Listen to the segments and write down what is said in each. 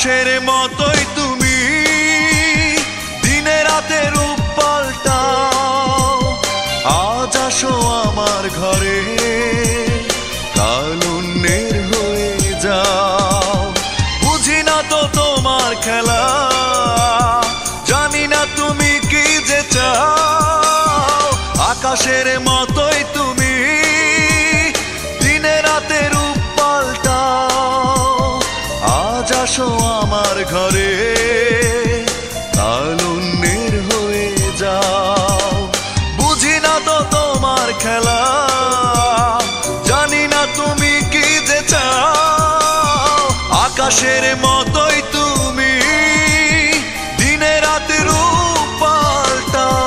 আকাশের মতোই তুমি দিনে রাতে রূপ পাল্টাও। আজ আসো আমার ঘরে, কাল অন্যের হয়ে যাও। বুঝি না তো তোমার খেলা, জানি না তুমি কি যে চাও। আকাশের মতোই তুমি দিনে রাতে রূপ পাল্টাও। আজ আসো আমার ঘরে, কাল অন্যের হয়ে যাও। বুঝি না তো তোমার খেলা, জানি না তুমি কি যে চাও। আকাশের মতোই তুমি দিনে রাতে রূপ পাল্টাও।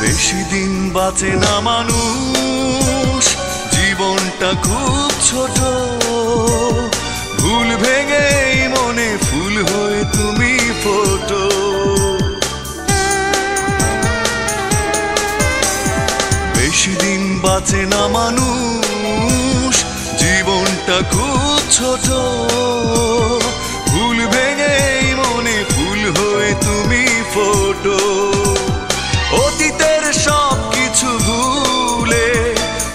বেশি দিন বাঁচে না মানুষ, জীবনটা খুব ছোট। ভুল ভেঙে মনে ফুল হয়ে তুমি ফোটো। বেশি দিন বাঁচে না মানুষ, জীবনটা খুব ছোট। ভুল ভেঙে মনে ফুল হয়ে তুমি ফোটো। অতীতের সব কিছু ভুলে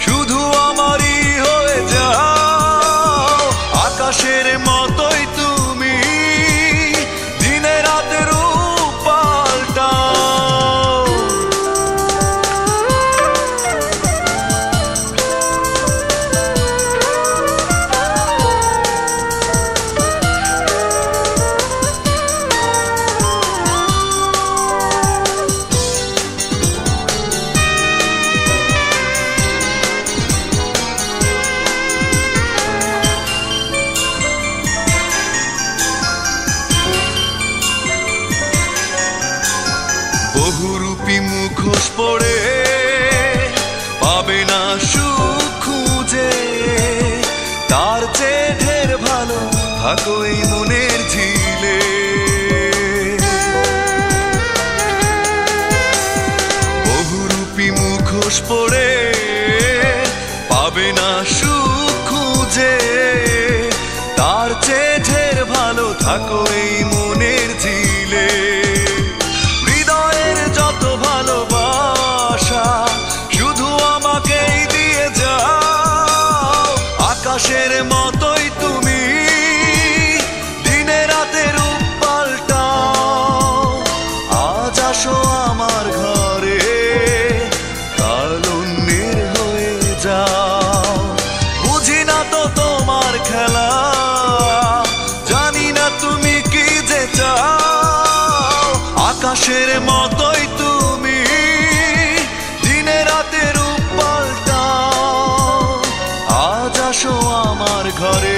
শুধু আমারই হয়ে যাও। আকাশের মতোই তুমি দিনে রাতে রূপ পাল্টাও। বহুরূপী মুখোশ পড়ে পাবে না সুখ খুঁজে। তার চেয়ে ঢের ভালো থাকো এই মনের ঝিলে। বহুরূপী মুখোশ পড়ে পাবে না সুখ খুঁজে। তার চেয়ে ঢের ভালো থাকো এই মনের ঝিলে। যত ভালোবাসা শুধু আমাকেই দিয়ে যাও। আকাশের মতোই তুমি দিনে রাতে রূপ পাল্টাও। আজ আসো আমার ঘরে, কাল অন্যের হয়ে যাও। বুঝি না তো তোমার খেলা, জানি না তুমি কি যে চাও। আকাশের মতোই তুমি দিনে রাতে রূপ পাল্টাও। আজ আসো আমার ঘরে।